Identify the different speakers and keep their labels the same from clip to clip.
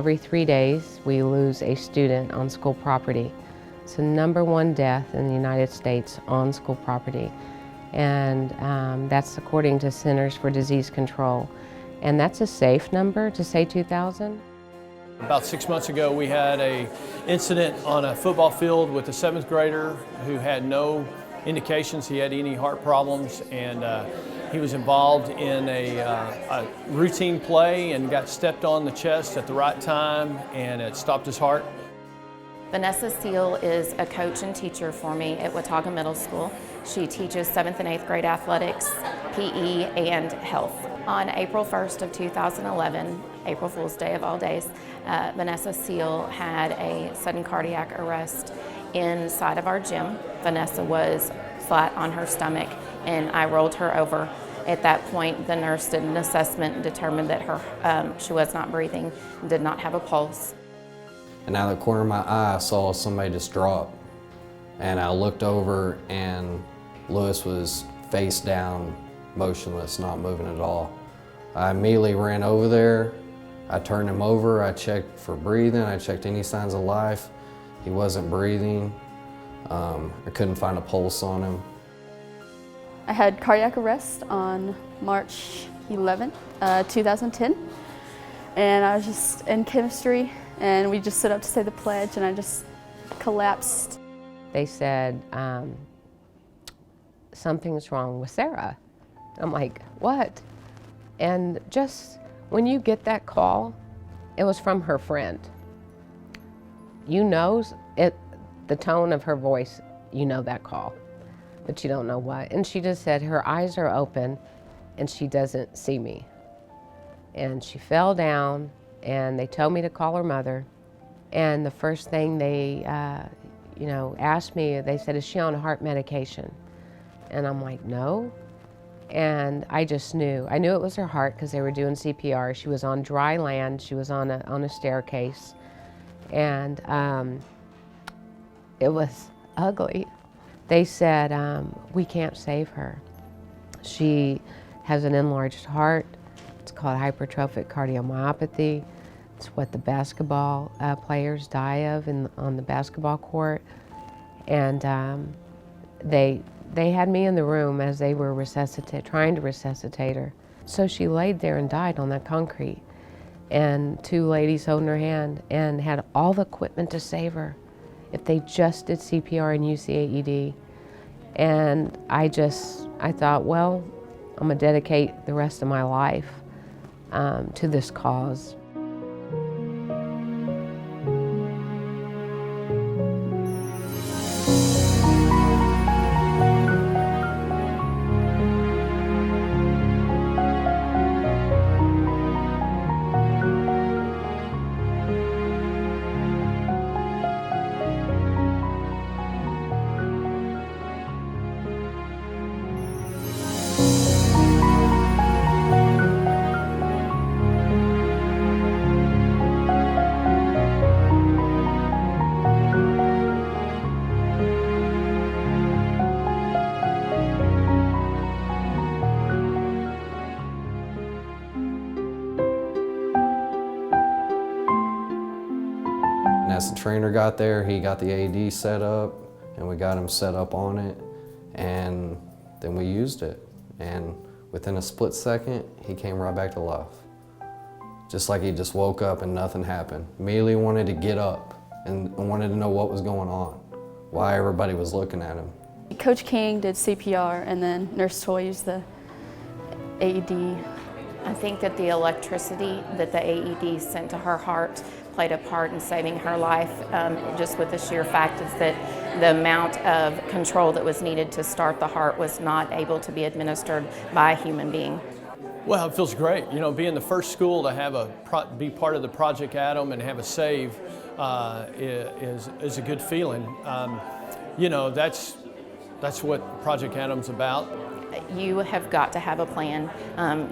Speaker 1: every 3 days, we lose a student on school property. It's the #1 death in the United States on school property. And that's according to Centers for Disease Control. And that's a safe number to say 2,000.
Speaker 2: About 6 months ago, we had an incident on a football field with a 7th grader who had no indications he had any heart problems, and he was involved in a routine play and got stepped on the chest at the right time, and it stopped his heart.
Speaker 3: Vanessa Seal is a coach and teacher for me at Watauga Middle School. She teaches 7th and 8th grade athletics, PE, and health. On April 1st of 2011, April Fool's Day of all days, Vanessa Seal had a sudden cardiac arrest inside of our gym. Vanessa was flat on her stomach, and I rolled her over. At that point, the nurse did an assessment and determined that she was not breathing and did not have a pulse.
Speaker 4: And out of the corner of my eye, I saw somebody just drop. And I looked over, and Lewis was face down, motionless, not moving at all. I immediately ran over there. I turned him over. I checked for breathing. I checked any signs of life. He wasn't breathing. I couldn't find a pulse on him.
Speaker 5: I had cardiac arrest on March 11th, 2010. And I was just in chemistry, and we just stood up to say the pledge, and I just collapsed.
Speaker 1: They said, something's wrong with Sarah. I'm like, what? And just when you get that call, it was from her friend. You know it, the tone of her voice, you know that call, but you don't know what. And she just said her eyes are open and she doesn't see me. And she fell down, and they told me to call her mother. And the first thing they asked me, they said, is she on heart medication? And I'm like, no. And I just knew. I knew it was her heart because they were doing CPR. She was on dry land. She was on a staircase. And it was ugly. They said, we can't save her. She has an enlarged heart. It's called hypertrophic cardiomyopathy. It's what the basketball players die of on the basketball court. And they had me in the room as they were trying to resuscitate her. So she laid there and died on that concrete. And 2 ladies holding her hand and had all the equipment to save her if they just did CPR and use the AED. And I thought, well, I'm gonna dedicate the rest of my life to this cause.
Speaker 4: And as the trainer got there, he got the AED set up, and we got him set up on it, and then we used it. And within a split second, he came right back to life. Just like he just woke up and nothing happened. Immediately wanted to get up and wanted to know what was going on, why everybody was looking at him.
Speaker 5: Coach King did CPR, and then Nurse Toy used the AED.
Speaker 3: I think that the electricity that the AED sent to her heart played a part in saving her life, just with the sheer fact is that the amount of control that was needed to start the heart was not able to be administered by a human being.
Speaker 2: Well, it feels great. You know, being the first school to have be part of the Project Atom and have a save is a good feeling. You know, that's what Project Atom's about.
Speaker 3: You have got to have a plan.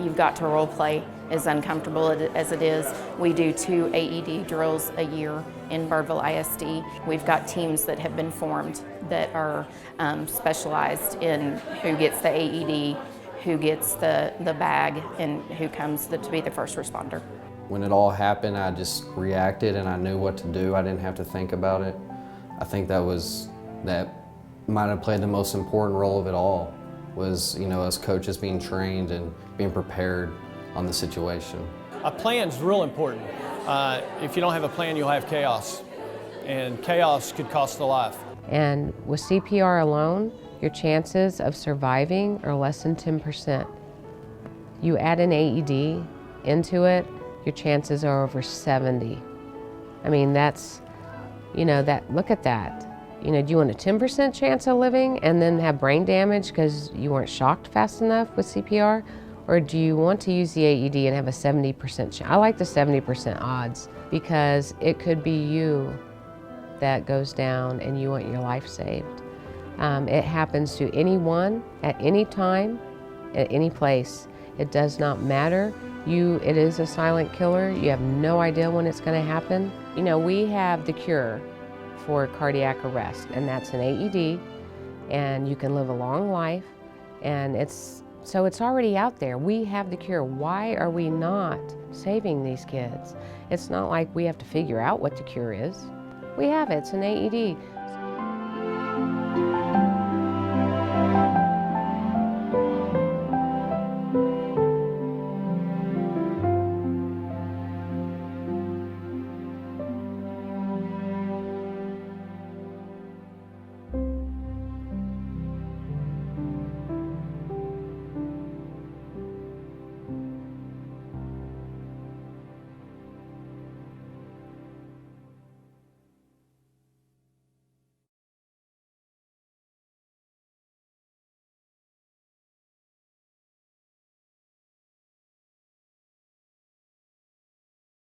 Speaker 3: You've got to role play, as uncomfortable as it is. We do 2 AED drills a year in Birdville ISD. We've got teams that have been formed that are specialized in who gets the AED, who gets the bag, and who comes to be the first responder.
Speaker 4: When it all happened, I just reacted and I knew what to do. I didn't have to think about it. I think that might have played the most important role of it all, was, you know, us coaches being trained and being prepared on the situation.
Speaker 2: A plan's real important. If you don't have a plan, you'll have chaos, and chaos could cost a life.
Speaker 1: And with CPR alone, your chances of surviving are less than 10%. You add an AED into it, your chances are over 70. I mean, that's, you know, look at that. You know, do you want a 10% chance of living and then have brain damage because you weren't shocked fast enough with CPR? Or do you want to use the AED and have a 70% chance? I like the 70% odds because it could be you that goes down and you want your life saved. It happens to anyone, at any time, at any place. It does not matter. It is a silent killer. You have no idea when it's going to happen. You know, we have the cure for cardiac arrest, and that's an AED, and you can live a long life, and it's already out there. We have the cure. Why are we not saving these kids? It's not like we have to figure out what the cure is. We have it. It's an AED.